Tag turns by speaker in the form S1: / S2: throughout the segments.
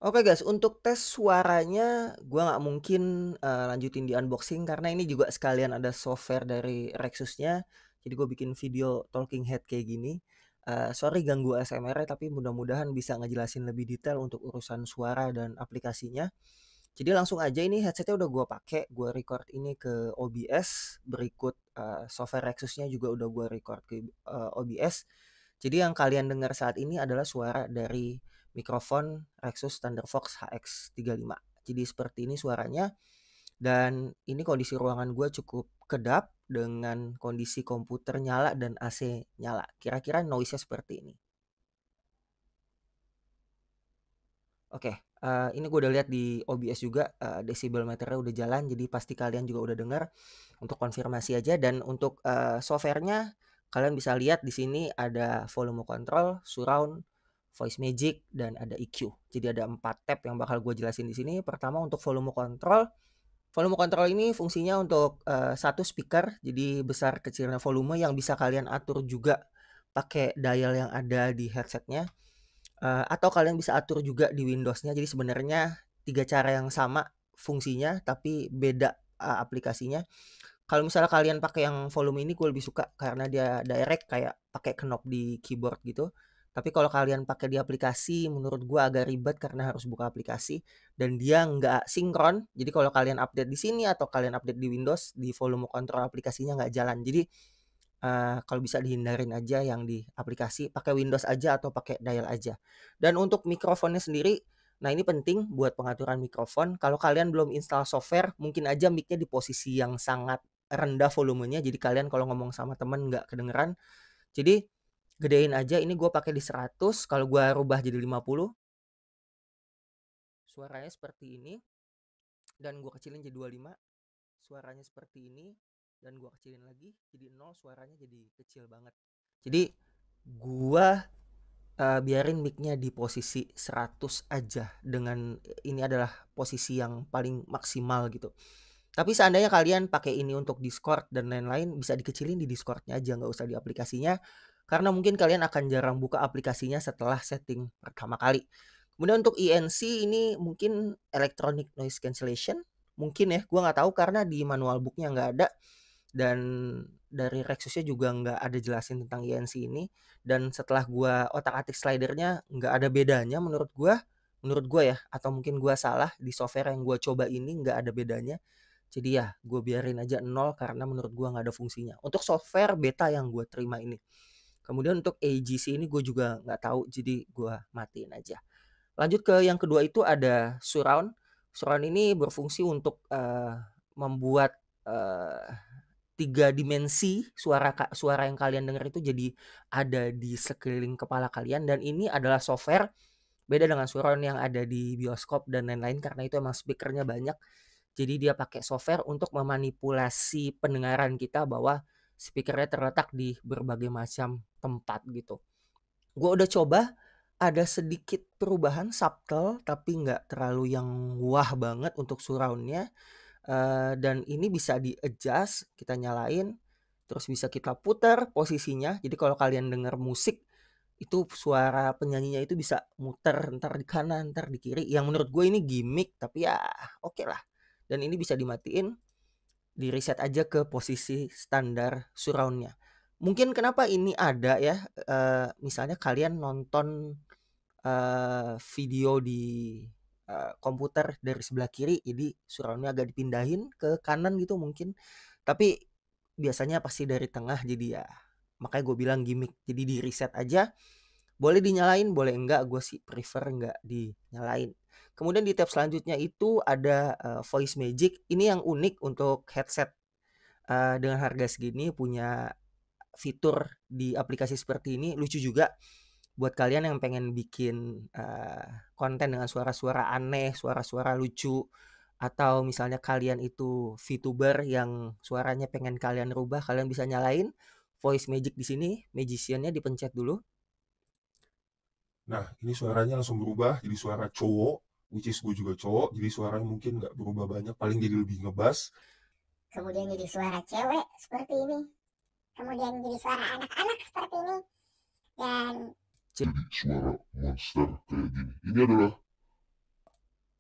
S1: Oke guys, untuk tes suaranya gua nggak mungkin, lanjutin di unboxing karena ini juga sekalian ada software dari Rexus-nya. Jadi gue bikin video talking head kayak gini. Sorry ganggu ASMR-nya tapi mudah-mudahan bisa ngejelasin lebih detail untuk urusan suara dan aplikasinya. Jadi langsung aja ini headset-nya udah gua pakai, gua record ini ke OBS, berikut, software Rexus-nya juga udah gua record ke, OBS. Jadi yang kalian dengar saat ini adalah suara dari mikrofon Rexus Thunderfox HX35. Jadi seperti ini suaranya dan ini kondisi ruangan gue cukup kedap dengan kondisi komputer nyala dan AC nyala. Kira-kira noise-nya seperti ini. Oke, ini gue udah lihat di OBS juga, desibel meternya udah jalan, jadi pasti kalian juga udah dengar. Untuk konfirmasi aja dan untuk, software-nya kalian bisa lihat di sini ada volume control, surround, voice magic, dan ada EQ. Jadi ada 4 tab yang bakal gue jelasin di sini. Pertama untuk volume control ini fungsinya untuk, 1 speaker, jadi besar kecilnya volume yang bisa kalian atur juga pakai dial yang ada di headset-nya. Atau kalian bisa atur juga di Windows-nya. Jadi sebenarnya 3 cara yang sama fungsinya, tapi beda, aplikasinya. Kalau misalnya kalian pakai yang volume ini gue lebih suka karena dia direct kayak pakai knob di keyboard gitu. Tapi kalau kalian pakai di aplikasi menurut gue agak ribet karena harus buka aplikasi dan dia nggak sinkron. Jadi kalau kalian update di sini atau kalian update di Windows, di volume kontrol aplikasinya nggak jalan. Jadi kalau bisa dihindarin aja yang di aplikasi, pakai Windows aja atau pakai dial aja. Dan untuk mikrofonnya sendiri, nah ini penting buat pengaturan mikrofon. Kalau kalian belum install software, mungkin aja mic-nya di posisi yang sangat rendah volumenya, jadi kalian kalau ngomong sama temen nggak kedengeran. Jadi gedein aja, ini gue pakai di 100, kalau gue rubah jadi 50, suaranya seperti ini. Dan gue kecilin jadi 25, suaranya seperti ini. Dan gue kecilin lagi jadi 0, suaranya jadi kecil banget. Jadi gua biarin mic-nya di posisi 100 aja dengan ini adalah posisi yang paling maksimal gitu. Tapi seandainya kalian pakai ini untuk Discord dan lain-lain bisa dikecilin di Discord-nya aja nggak usah di aplikasinya. Karena mungkin kalian akan jarang buka aplikasinya setelah setting pertama kali. Kemudian untuk ENC ini mungkin Electronic Noise Cancellation. Mungkin ya, gua nggak tahu karena di manual book-nya nggak ada dan dari Rexusnya juga nggak ada jelasin tentang ENC ini. Dan setelah gua otak-atik slidernya nggak ada bedanya menurut gua ya, atau mungkin gua salah di software yang gua coba ini nggak ada bedanya. Jadi ya gue biarin aja 0 karena menurut gua nggak ada fungsinya untuk software beta yang gue terima ini. Kemudian untuk AGC ini gue juga nggak tahu, jadi gua matiin aja. Lanjut ke yang kedua itu ada surround. Surround ini berfungsi untuk membuat eh, 3 dimensi suara yang kalian dengar itu jadi ada di sekeliling kepala kalian dan ini adalah software beda dengan surround yang ada di bioskop dan lain-lain karena itu emang speakernya banyak. Jadi dia pakai software untuk memanipulasi pendengaran kita bahwa speakernya terletak di berbagai macam tempat gitu. Gue udah coba ada sedikit perubahan subtle tapi nggak terlalu yang wah banget untuk surroundnya. Dan ini bisa di-adjust, kita nyalain, terus bisa kita putar posisinya. Jadi kalau kalian denger musik, itu suara penyanyinya itu bisa muter, entar di kanan, entar di kiri. Yang menurut gue ini gimmick, tapi ya oke lah. Dan ini bisa dimatiin, di-reset aja ke posisi standar surround-nya. Mungkin kenapa ini ada ya, misalnya kalian nonton video di komputer dari sebelah kiri, jadi surroundnya agak dipindahin ke kanan gitu mungkin. Tapi biasanya pasti dari tengah, jadi ya makanya gue bilang gimmick. Jadi di reset aja, boleh dinyalain, boleh enggak. Gue sih prefer enggak dinyalain. Kemudian di tab selanjutnya itu ada voice magic. Ini yang unik untuk headset dengan harga segini punya fitur di aplikasi seperti ini. Lucu juga buat kalian yang pengen bikin konten dengan suara-suara aneh, suara-suara lucu, atau misalnya kalian itu VTuber yang suaranya pengen kalian rubah, kalian bisa nyalain voice magic di sini, magiciannya dipencet dulu.
S2: Nah, ini suaranya langsung berubah jadi suara cowok, which is gue juga cowok, jadi suaranya mungkin nggak berubah banyak, paling jadi lebih ngebas.
S3: Kemudian jadi suara cewek seperti ini, kemudian jadi suara anak-anak seperti ini, dan
S2: Jadi suara monster kayak gini. Ini adalah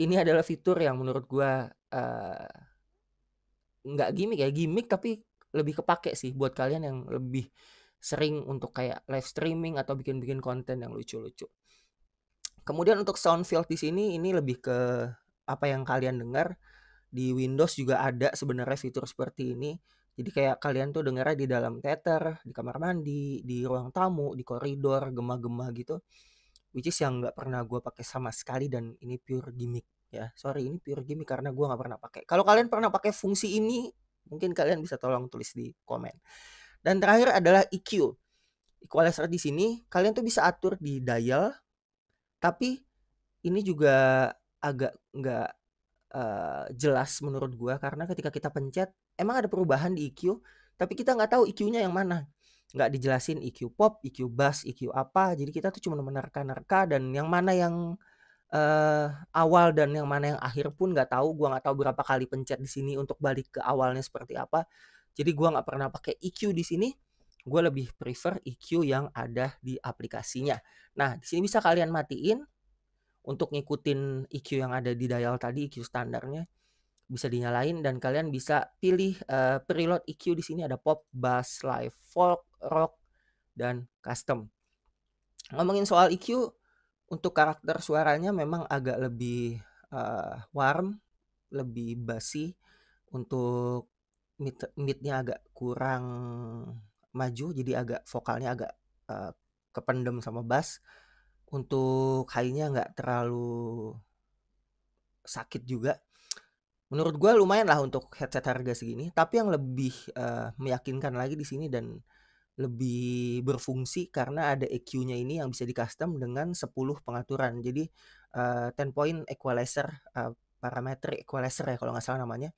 S1: ini adalah fitur yang menurut gua nggak gimmick tapi lebih kepake sih buat kalian yang lebih sering untuk kayak live streaming atau bikin-bikin konten yang lucu-lucu. Kemudian untuk sound field di sini ini lebih ke apa yang kalian dengar. Di Windows juga ada sebenarnya fitur seperti ini. Jadi kayak kalian tuh dengarnya di dalam teater, di kamar mandi, di ruang tamu, di koridor, gema-gema gitu. Which is yang nggak pernah gue pakai sama sekali dan ini pure gimmick ya. Sorry, ini pure gimmick karena gue nggak pernah pakai. Kalau kalian pernah pakai fungsi ini, mungkin kalian bisa tolong tulis di komen. Dan terakhir adalah EQ. Equalizer di sini kalian tuh bisa atur di dial, tapi ini juga agak nggak jelas menurut gua karena ketika kita pencet emang ada perubahan di EQ, tapi kita nggak tahu EQ-nya yang mana. Nggak dijelasin EQ pop, EQ bass, EQ apa. Jadi kita tuh cuma menerka-nerka dan yang mana yang awal dan yang mana yang akhir pun nggak tahu. Gua nggak tahu berapa kali pencet di sini untuk balik ke awalnya seperti apa. Jadi gua nggak pernah pakai EQ di sini. Gue lebih prefer EQ yang ada di aplikasinya. Nah, di sini bisa kalian matiin untuk ngikutin EQ yang ada di dial tadi, EQ standarnya bisa dinyalain dan kalian bisa pilih preload EQ. Di sini ada pop, bass, live, folk, rock, dan custom. Ngomongin soal EQ, untuk karakter suaranya memang agak lebih warm, lebih bassy. Untuk mid-nya agak kurang maju, jadi agak vokalnya agak kependem sama bass. Untuk high-nya nggak terlalu sakit juga. Menurut gue lumayan lah untuk headset harga segini, tapi yang lebih meyakinkan lagi di sini dan lebih berfungsi karena ada EQ-nya ini yang bisa di-custom dengan 10 pengaturan. Jadi 10 point equalizer, parametric equalizer ya kalau nggak salah namanya.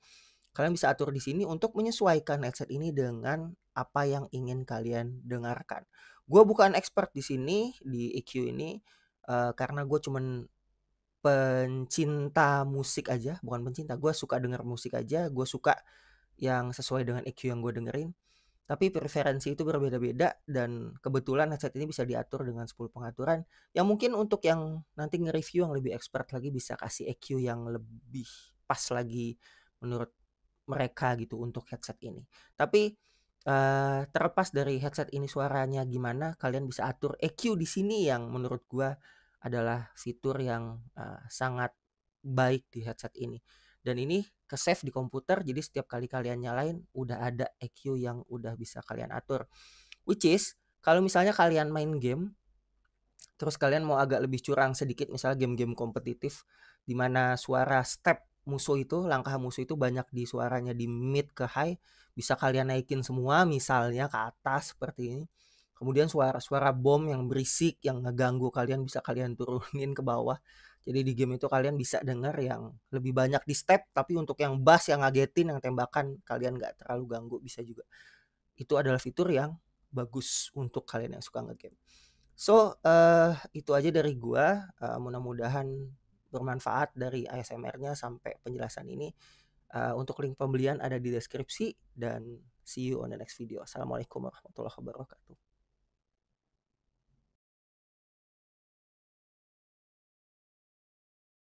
S1: Kalian bisa atur di sini untuk menyesuaikan headset ini dengan apa yang ingin kalian dengarkan. Gue bukan expert di sini di EQ ini karena gue cuman pencinta musik aja, bukan pencinta, gue suka denger musik aja, gue suka yang sesuai dengan EQ yang gue dengerin. Tapi preferensi itu berbeda-beda dan kebetulan headset ini bisa diatur dengan 10 pengaturan. Yang mungkin untuk yang nanti nge-review yang lebih expert lagi bisa kasih EQ yang lebih pas lagi menurut mereka gitu untuk headset ini. Tapi terlepas dari headset ini suaranya gimana, kalian bisa atur EQ di sini yang menurut gua adalah fitur yang sangat baik di headset ini. Dan ini ke-save di komputer, jadi setiap kali kalian nyalain udah ada EQ yang udah bisa kalian atur. Which is kalau misalnya kalian main game terus kalian mau agak lebih curang sedikit, misalnya game-game kompetitif di mana suara step musuh itu, langkah musuh itu banyak di suaranya di mid ke high, bisa kalian naikin semua misalnya ke atas seperti ini. Kemudian suara-suara bom yang berisik yang ngeganggu kalian bisa kalian turunin ke bawah. Jadi di game itu kalian bisa dengar yang lebih banyak di step, tapi untuk yang bass yang ngagetin, yang tembakan kalian nggak terlalu ganggu bisa juga. Itu adalah fitur yang bagus untuk kalian yang suka ngegame. So, itu aja dari gua, mudah-mudahan bermanfaat dari ASMR-nya sampai penjelasan ini. Untuk link pembelian ada di deskripsi dan see you on the next video. Assalamualaikum warahmatullahi wabarakatuh.